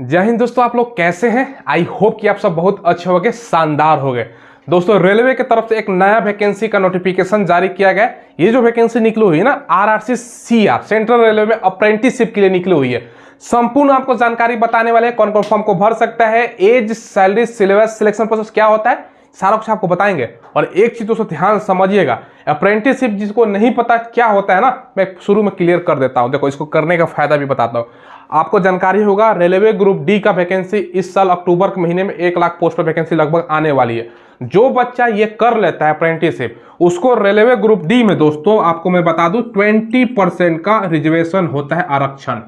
जय हिंद दोस्तों, आप लोग कैसे हैं। आई होप कि आप सब बहुत अच्छे हो गए, शानदार हो गए। दोस्तों रेलवे की तरफ से एक नया वैकेंसी का नोटिफिकेशन जारी किया गया। ये जो वैकेंसी निकली हुई है ना, आरआरसी सीआर सेंट्रल रेलवे में अप्रेंटिसशिप के लिए निकली हुई है। संपूर्ण आपको जानकारी बताने वाले हैं, कौन कौन फॉर्म को भर सकता है, age, salary, syllabus, selection process क्या होता है, सारा कुछ आपको बताएंगे। और एक चीज दोस्तों ध्यान समझिएगा, अप्रेंटिसशिप जिसको नहीं पता क्या होता है ना, मैं शुरू में क्लियर कर देता हूं। देखो, इसको करने का फायदा भी बताता हूं। आपको जानकारी होगा, रेलवे ग्रुप डी का वैकेंसी इस साल अक्टूबर के महीने में 1 लाख पोस्ट पर वैकेंसी लगभग आने वाली है। जो बच्चा ये कर लेता है अप्रेंटिसशिप, उसको रेलवे ग्रुप डी में दोस्तों आपको मैं बता दूं 20% का रिजर्वेशन होता है, आरक्षण।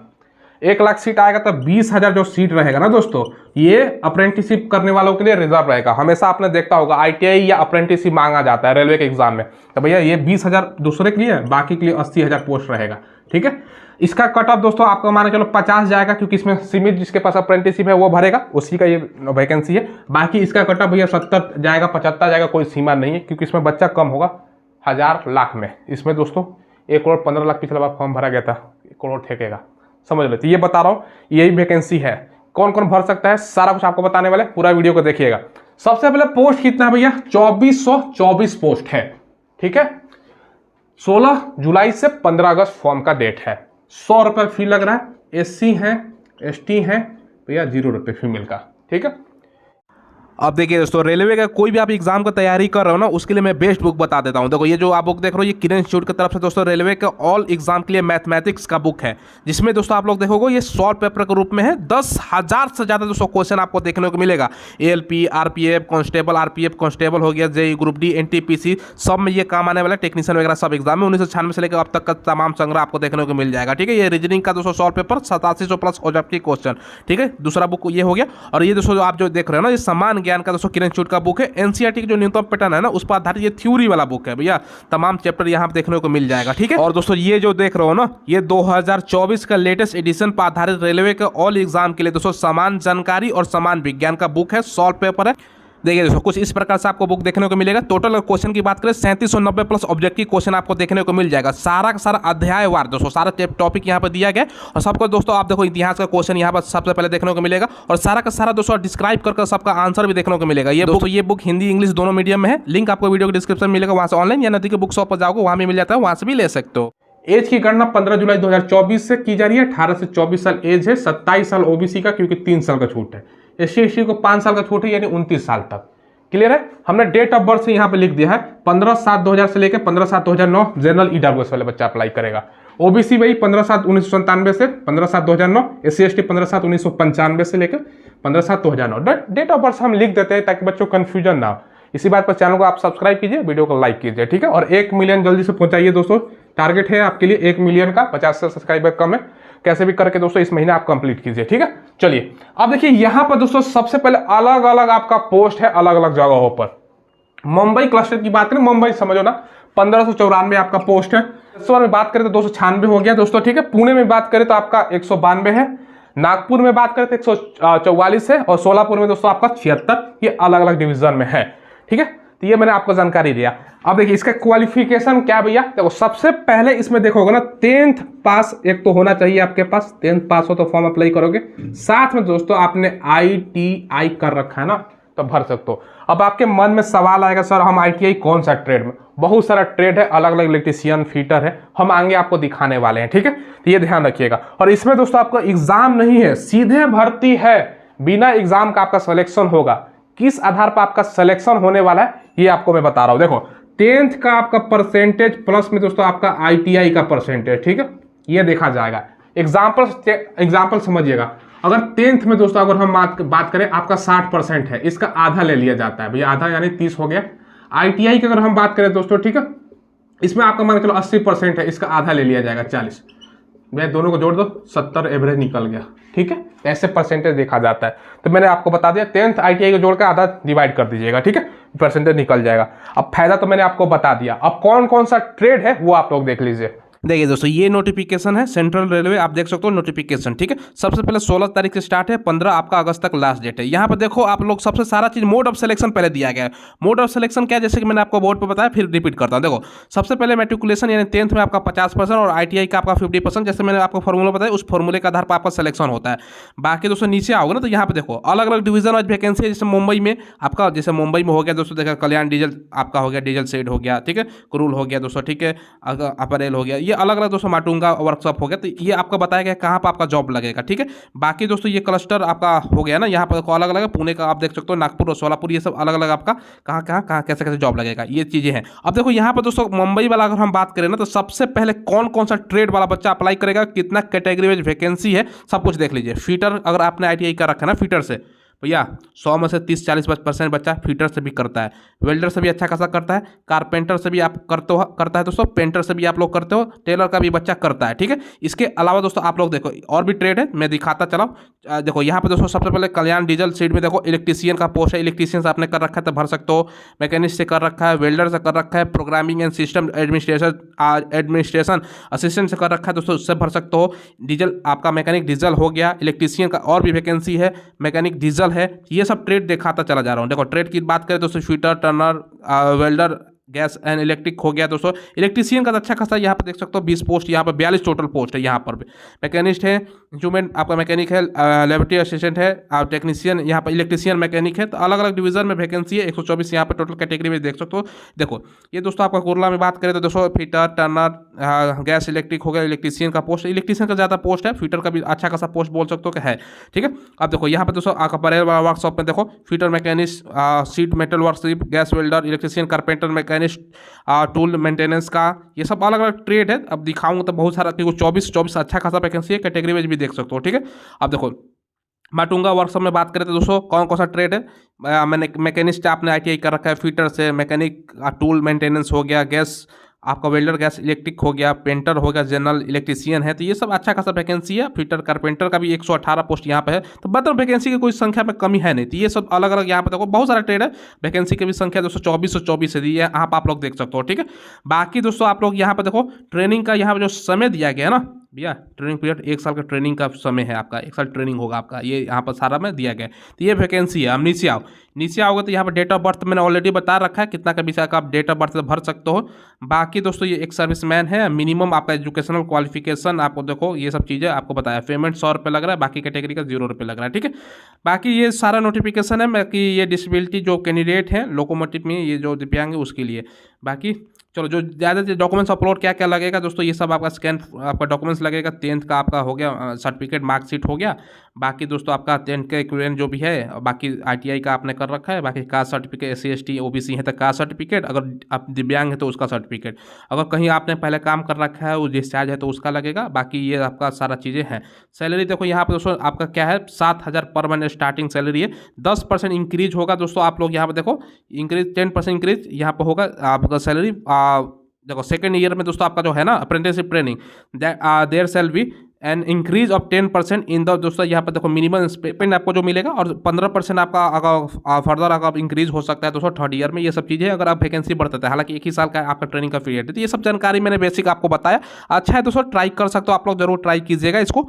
1 लाख सीट आएगा तब 20,000 जो सीट रहेगा ना दोस्तों, ये अप्रेंटिसशिप करने वालों के लिए रिजर्व रहेगा। हमेशा आपने देखा होगा आईटीआई या अप्रेंटिसशिप मांगा जाता है रेलवे के एग्जाम में, तो भैया ये 20,000 दूसरे के लिए, बाकी के लिए 80,000 पोस्ट रहेगा। ठीक है, इसका कट ऑफ दोस्तों आपको मान के चलो 50 जाएगा, क्योंकि इसमें सीमित जिसके पास अप्रेंटिसशिप है वो भरेगा, उसी का ये वैकेंसी है। बाकी इसका कट ऑफ भैया 70 जाएगा, 75 जाएगा, कोई सीमा नहीं है, क्योंकि इसमें बच्चा कम होगा 1000 लाख में। इसमें दोस्तों 1 करोड़ 15 लाख पिछला बार फॉर्म भरा गया था, 1 करोड़ ठेकेगा, समझ लेते। ये बता रहा हूँ, यही वैकेंसी है। कौन कौन भर सकता है सारा कुछ आपको बताने वाले, पूरा वीडियो को देखिएगा। सबसे पहले पोस्ट कितना है भैया, 2424 पोस्ट है। ठीक है, 16 जुलाई से 15 अगस्त फॉर्म का डेट है। 100 रुपये फी लग रहा है। एससी है, एसटी है भैया 0 रुपये फीमेल का। ठीक है, अब देखिए दोस्तों, रेलवे का कोई भी आप एग्जाम का तैयारी कर रहे हो ना, उसके लिए मैं बेस्ट बुक बता देता हूं। देखो, ये जो आप बुक देख रहे हो, ये किरण इंस्टीट्यूट की तरफ से दोस्तों रेलवे के ऑल एग्जाम के लिए मैथमेटिक्स का बुक है, जिसमें दोस्तों आप लोग देखोगे ये सॉल्व पेपर के रूप में है। 10,000 से ज़्यादा दोस्तों क्वेश्चन आपको देखने को मिलेगा। ALP, RPF constable, RPF constable हो गया, जेई ग्रुप डी, एनटीपीसी, सब में ये काम आने वाला, टेक्नीशियन वगैरह सब एग्जाम में 1996 से लेकर अब तक का तमाम संग्रह आपको देखने को मिल जाएगा। ठीक है, ये रीजनिंग का दोस्तों solve paper 8700 plus objective question. ठीक है, दूसरा बुक ये हो गया। और ये दोस्तों आप जो देख रहे हो ना, ये समान ज्ञान का दोस्तों किरण का बुक है। एनसीईआरटी की जो न्यूनतम पैटर्न है ना, उस पर आधारित ये थ्योरी वाला बुक है भैया। तमाम चैप्टर यहां पर देखने को मिल जाएगा। ठीक है, और दोस्तों ये जो देख रहे हो ना, ये 2024 का लेटेस्ट एडिशन पर आधारित रेलवे के ऑल एग्जाम के लिए दोस्तों समान जानकारी और समान विज्ञान का बुक है, सॉल्व पेपर है। देखिए दोस्तों, कुछ इस प्रकार से आपको बुक देखने को मिलेगा। टोटल क्वेश्चन की बात करें 3790 प्लस ऑब्जेक्टिव क्वेश्चन आपको देखने को मिल जाएगा। सारा का सारा अध्यायवार दोस्तों सारा टॉपिक यहाँ पर दिया गया। और सबको दोस्तों आप देखो, इतिहास का क्वेश्चन यहाँ पर सबसे पहले देखने को मिलेगा, और सारा का सारा दोस्तों डिस्क्राइब करके सबका आंसर भी देखने को मिलेगा। ये दोस्तों ये बुक हिंदी इंग्लिश दोनों मीडियम में है। लिंक आपको वीडियो के डिस्क्रिप्शन में मिलेगा, वहाँ से ऑनलाइन या नदी के बुक शॉप पर जाओगे, वहाँ भी मिल जाता है, वहाँ से भी ले सकते हो। एज की गणना 15 जुलाई 2024 से की जा रही है। 18 से 24 साल एज है, 27 साल ओबीसी का, क्योंकि 3 साल का छूट है। एससी को 5 साल का छूट है, यानी 29 साल तक। क्लियर है, हमने डेट ऑफ बर्थ से यहाँ पे लिख दिया है 15/7/2000 से लेकर 15/7/2009 जनरल ईडब्ल्यूएस वाले बच्चा अप्लाई करेगा। ओबीसी वही 15/7/1997 से 15/7/2009, एससी एसटी 15/7/1995 से लेकर 15/7/2009। डेट ऑफ बर्थ हम लिख देते हैं ताकि बच्चों को कंफ्यूजन ना हो। इसी बात पर चैनल को आप सब्सक्राइब कीजिए, वीडियो को लाइक कीजिए। ठीक है, और 1 मिलियन जल्दी से पहुंचाइए दोस्तों। टारगेट है आपके लिए 1 मिलियन का, 50 से सब्सक्राइबर कम है, कैसे भी करके दोस्तों इस महीने आप कंप्लीट कीजिए। ठीक है, चलिए अब देखिए यहाँ पर दोस्तों सबसे पहले अलग अलग आपका पोस्ट है, अलग अलग जगहों पर। मुंबई क्लस्टर की बात करें, मुंबई समझो ना, 1594 आपका पोस्ट है। बालेश्वर में बात करें तो 296 हो गया दोस्तों। ठीक है, पुणे में बात करें तो आपका 192 है, नागपुर में बात करें तो 144 है, और सोलापुर में दोस्तों आपका 76। ये अलग अलग डिवीजन में है। ठीक है, तो ये मैंने आपको जानकारी दिया। अब देखिए इसका क्वालिफिकेशन क्या भैया, देखो सबसे पहले इसमें देखोगे ना 10th पास एक तो होना चाहिए आपके पास। 10th पास हो तो फॉर्म अप्लाई करोगे। साथ में दोस्तों आपने ITI कर रखा है ना, तो भर सकते हो। अब आपके मन में सवाल आएगा, सर हम ITI कौन सा ट्रेड में, बहुत सारा ट्रेड है, अलग अलग इलेक्ट्रीशियन, फीटर है, हम आगे आपको दिखाने वाले हैं। ठीक है, तो ये ध्यान रखिएगा। और इसमें दोस्तों आपका एग्जाम नहीं है, सीधे भर्ती है, बिना एग्जाम का आपका सिलेक्शन होगा। किस आधार पर आपका सिलेक्शन होने वाला है ये आपको मैं बता रहा हूं। देखो 10th का आपका परसेंटेज प्लस में दोस्तों आपका ITI का परसेंटेज। ठीक है, ये देखा जाएगा। एग्जाम्पल समझिएगा, अगर 10th में दोस्तों अगर हम बात करें आपका 60% है, इसका आधा ले लिया जाता है भैया, आधा यानी 30 हो गया। ITI की अगर हम बात करें दोस्तों, ठीक है, इसमें आपका मान के चलो 80% है, इसका आधा ले लिया जाएगा 40। भैया दोनों को जोड़ दो, 70 एवरेज निकल गया। ठीक है, ऐसे परसेंटेज देखा जाता है। तो मैंने आपको बता दिया 10th ITI को जोड़कर आधा डिवाइड कर दीजिएगा। ठीक है, परसेंटेज निकल जाएगा। अब फायदा तो मैंने आपको बता दिया। अब कौन कौन सा ट्रेड है वो आप लोग देख लीजिए। देखिए दोस्तों, ये नोटिफिकेशन है सेंट्रल रेलवे, आप देख सकते हो नोटिफिकेशन, ठीक है। सबसे पहले 16 तारीख से स्टार्ट है, 15 आपका अगस्त तक लास्ट डेट है। यहाँ पर देखो आप लोग, सबसे सारा चीज मोड ऑफ सिलेक्शन पहले दिया गया है। मोड ऑफ सिलेक्शन क्या है, जैसे कि मैंने आपको बोर्ड पर बताया, फिर रिपीट करता हूँ। देखो सबसे पहले मेट्रिकुलेशन यानी 10th में आपका 50% और ITI का आपका 50%, जैसे मैंने आपको फॉर्मूला बताया, उस फॉर्मूले के आधार पर आपका सिलेक्शन होता है। बाकी दोस्तों नीचे आओगे ना, तो यहाँ पे देखो अलग अलग डिवीजन वाइज वैकेंसी है। जैसे मुंबई में आपका, जैसे मुंबई में हो गया दोस्तों, देखा कल्याण डीजल आपका हो गया, डीजल शेड हो गया, ठीक है, कुरूल हो गया दोस्तों, ठीक है, अपरेल हो गया, ये अलग अलग दोस्तों, माटुंगा वर्कशॉप हो गया। तो ये आपका बताया गया कहाँ पर आपका जॉब लगेगा, ठीक है। बाकी दोस्तों ये क्लस्टर आपका हो गया ना, यहाँ पर अलग अलग है, पुणे का आप देख सकते हो, नागपुर और सोलापुर, ये सब अलग अलग आपका कहाँ कहाँ कहाँ कैसे कैसे जॉब लगेगा, ये चीजें हैं। अब देखो यहाँ पर दोस्तों मुंबई वाला अगर हम बात करें ना, तो सबसे पहले कौन कौन सा ट्रेड वाला बच्चा अप्लाई करेगा, कितना कैटेगरी में वैकेंसी है, सब कुछ देख लीजिए। फीटर अगर आपने ITI का रखा है ना, फीटर से भैया 100 में से 30-40% बच्चा फीटर से भी करता है, वेल्डर से भी अच्छा खासा करता है, कारपेंटर से भी आप करता है दोस्तों, पेंटर से भी आप लोग करते हो, टेलर का भी बच्चा करता है, ठीक है। इसके अलावा दोस्तों आप लोग देखो और भी ट्रेड है, मैं दिखाता चलाओ। देखो यहाँ पे दोस्तों सबसे पहले कल्याण डीजल सीट में देखो इलेक्ट्रीशियन का पोस्ट है, इलेक्ट्रीशियन से आपने कर रखा है तो भर सकते हो, मैकेनिक से कर रखा है, वेल्डर से कर रखा है, programming and system administration assistant से कर रखा है दोस्तों, उससे भर सकते हो। डीजल आपका मैकेनिक डीजल हो गया, इलेक्ट्रीशियन का और भी वैकेंसी है, मैकेनिक डीजल है। ये सब ट्रेड दिखाता चला जा रहा हूँ। देखो ट्रेड की बात करें दोस्तों, स्वीटर, turner, welder, gas and electric हो गया दोस्तों। इलेक्ट्रीशियन का तो अच्छा खासा यहाँ पर देख सकते हो 20 पोस्ट, यहाँ पर 42 टोटल पोस्ट है। यहाँ पर भी मैकेनिस्ट है, इंस्ट्रूमेंट आपका मैकेनिक है, लेबोरेटरी असिस्टेंट है, और टेक्नीशियन, यहाँ पर इलेक्ट्रीशियन मैकेनिक है। तो अलग अलग डिवीजन में वैकेंसी है, 124 यहाँ पर टोटल कैटेगरी में देख सकते हो। देखो ये दोस्तों आपका कुरला में बात करें तो दोस्तों फिटर, टर्नर, गैस इलेक्ट्रिक हो गया, इलेक्ट्रीशियन का पोस्ट, इलेक्ट्रीशियन का ज़्यादा पोस्ट है, फिटर का भी अच्छा खासा पोस्ट बोल सकते हो कि है, ठीक है। अब देखो यहाँ पर दोस्तों आपका परेल वर्कशॉप में देखो fitter machinist, seat metal worship, gas welder, electrician, carpenter, machinist, tool maintenance का, ये सब अलग अलग ट्रेड है। अब दिखाऊंगा तो बहुत सारा, क्योंकि 24 अच्छा खासा वैकेंसी है, कैटेगरी में भी देख सकते हो, ठीक है। अब देखो माटुंगा वर्कशॉप में बात करें तो दोस्तों कौन कौन सा ट्रेड है, मैंने मैकेनिस्ट आपने ITI कर रखा है, फिटर से, मैकेनिक, टूल मेंटेनेंस हो गया, गैस आपका वेल्डर, गैस इलेक्ट्रिक हो गया, पेंटर हो गया, जनरल इलेक्ट्रीशियन है। तो ये सब अच्छा खासा वैकेंसी है। फिटर, कारपेंटर का भी 118 पोस्ट यहाँ पे है। तो मतलब वैकेंसी की कोई संख्या में कमी है नहीं। तो ये सब अलग अलग यहाँ पे देखो बहुत सारा ट्रेड है, वैकेंसी की भी संख्या दोस्तों 2424 है, यहाँ पर आप लोग देख सकते हो, ठीक है। बाकी दोस्तों आप लोग यहाँ पे देखो ट्रेनिंग का यहाँ पे जो समय दिया गया है ना भैया, ट्रेनिंग पीरियड 1 साल का ट्रेनिंग का समय है आपका, 1 साल ट्रेनिंग होगा आपका, ये यहाँ पर सारा में दिया गया है। तो ये वैकेंसी है। हम नीचे आओ, नीचे आओगे तो यहाँ पर डेट ऑफ बर्थ मैंने ऑलरेडी बता रखा है, कितना का विषय का आप डेट ऑफ बर्थ से भर सकते हो। बाकी दोस्तों ये एक सर्विसमैन है, मिनिमम आपका एजुकेशनल क्वालिफिकेशन आपको देखो, ये सब चीज़ें आपको बताया। पेमेंट 100 रुपये लग रहा है, बाकी कैटेगरी का 0 रुपये लग रहा है, ठीक है। बाकी ये सारा नोटिफिकेशन है, बाकी ये डिसेबिलिटी जो कैंडिडेट हैं लोकोमोटिव में, ये जो दिव्यांग है उसके लिए। बाकी चलो जो ज़्यादा डॉक्यूमेंट्स अपलोड क्या क्या लगेगा दोस्तों, ये सब आपका स्कैन आपका डॉक्यूमेंट्स लगेगा। 10th का आपका हो गया सर्टिफिकेट, मार्कशीट हो गया। बाकी दोस्तों आपका 10th का इक्विवेलेंट जो भी है, बाकी ITI का आपने कर रखा है, बाकी caste certificate, SC ST OBC है तो कास्ट सर्टिफिकेट, अगर आप दिव्यांग है तो उसका सर्टिफिकेट, अगर कहीं आपने पहले काम कर रखा है वो डिस्चार्ज है तो उसका लगेगा। बाकी ये आपका सारा चीज़ें हैं। सैलरी देखो यहाँ पर दोस्तों आपका क्या है, 7000 पर मंथ स्टार्टिंग सैलरी है। 10% इंक्रीज होगा दोस्तों, आप लोग यहाँ पर देखो इंक्रीज 10% इंक्रीज यहाँ पर होगा आपका सैलरी। देखो सेकेंड ईयर में दोस्तों आपका जो है ना apprenticeship training, there shall be an increase of 10% in the, दोस्तों यहाँ पर देखो मिनिमम स्पेंड आपको जो मिलेगा, और 15% आपका अगर फर्दर अगर इंक्रीज हो सकता है दोस्तों 3rd ईयर में। ये सब चीज़ें अगर आप वैकेंसी बढ़ता है, हालांकि 1 ही साल का आपका ट्रेनिंग का पीरियड है। तो ये सब जानकारी मैंने बेसिक आपको बताया। अच्छा है दोस्तों, ट्राई कर सकते हो, आप लोग जरूर ट्राई कीजिएगा इसको।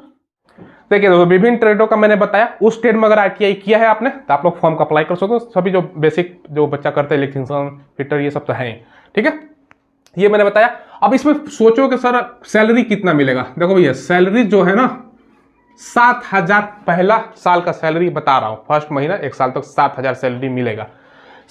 देखिए दोस्तों विभिन्न ट्रेडों का मैंने बताया, उस ट्रेड में अगर ITI किया है आपने तो आप लोग फॉर्म का अप्लाई कर सकते हो। सभी जो बेसिक जो बच्चा करते हैं, इलेक्ट्रीशियन, फिटर, ये सब तो है, ठीक है, ये मैंने बताया। अब इसमें सोचो कि सर सैलरी कितना मिलेगा। देखो भैया सैलरी जो है ना 7000 पहला साल का सैलरी बता रहा हूं, फर्स्ट महीना 1 साल तक 7000 सैलरी मिलेगा।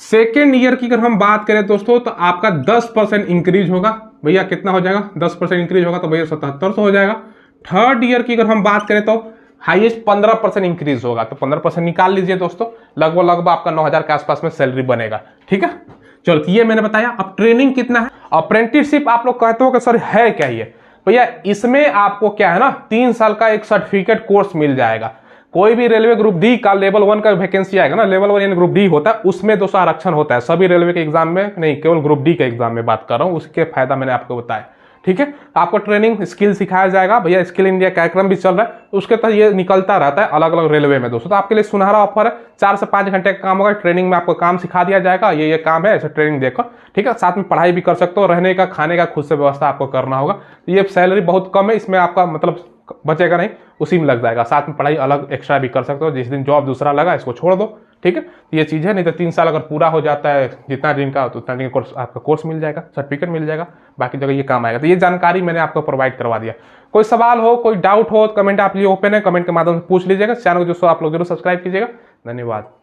सेकेंड ईयर की अगर हम बात करें दोस्तों तो आपका 10% इंक्रीज होगा। भैया कितना हो जाएगा, 10% इंक्रीज होगा तो भैया 7700 हो जाएगा। 3rd ईयर की अगर हम बात करें तो हाईएस्ट 15% इंक्रीज होगा, तो 15% निकाल लीजिए दोस्तों, लगभग आपका 9000 के आसपास में सैलरी बनेगा, ठीक है। चलो ये मैंने बताया। अब ट्रेनिंग कितना है, अप्रेंटिसशिप आप लोग कहते हो कि सर है क्या ये, भैया इसमें आपको क्या है ना 3 साल का एक सर्टिफिकेट कोर्स मिल जाएगा। कोई भी रेलवे ग्रुप डी का लेवल 1 का वैकेंसी आएगा ना, लेवल 1 यानी ग्रुप डी होता है, उसमें दोस्तों आरक्षण होता है सभी रेलवे के एग्जाम में, नहीं केवल ग्रुप डी के एग्जाम में बात कर रहा हूं, उसके फायदा मैंने आपको बताया, ठीक है। आपको ट्रेनिंग स्किल सिखाया जाएगा। भैया स्किल इंडिया कार्यक्रम भी चल रहा है, उसके तहत ये निकलता रहता है अलग अलग रेलवे में दोस्तों। तो आपके लिए सुनहरा ऑफर है, 4 से 5 घंटे का काम होगा। ट्रेनिंग में आपको काम सिखा दिया जाएगा, ये काम है, ऐसे ट्रेनिंग देकर, ठीक है। साथ में पढ़ाई भी कर सकते हो, रहने का खाने का खुद से व्यवस्था आपको करना होगा। ये सैलरी बहुत कम है, इसमें आपका मतलब बचेगा नहीं, उसी में लग जाएगा। साथ में पढ़ाई अलग एक्स्ट्रा भी कर सकते हो, जिस दिन जॉब दूसरा लगा इसको छोड़ दो, ठीक है। ये चीज़ है। नहीं तो 3 साल अगर पूरा हो जाता है जितना दिन का, तो उतना दिन कोर्स आपका कोर्स मिल जाएगा, सर्टिफिकेट मिल जाएगा, बाकी जगह ये काम आएगा। तो ये जानकारी मैंने आपको प्रोवाइड करवा दिया। कोई सवाल हो, कोई डाउट हो, कमेंट आप लिए ओपन है, कमेंट के माध्यम से पूछ लीजिएगा। चैनल को जो आप लोग जरूर सब्सक्राइब कीजिएगा। धन्यवाद।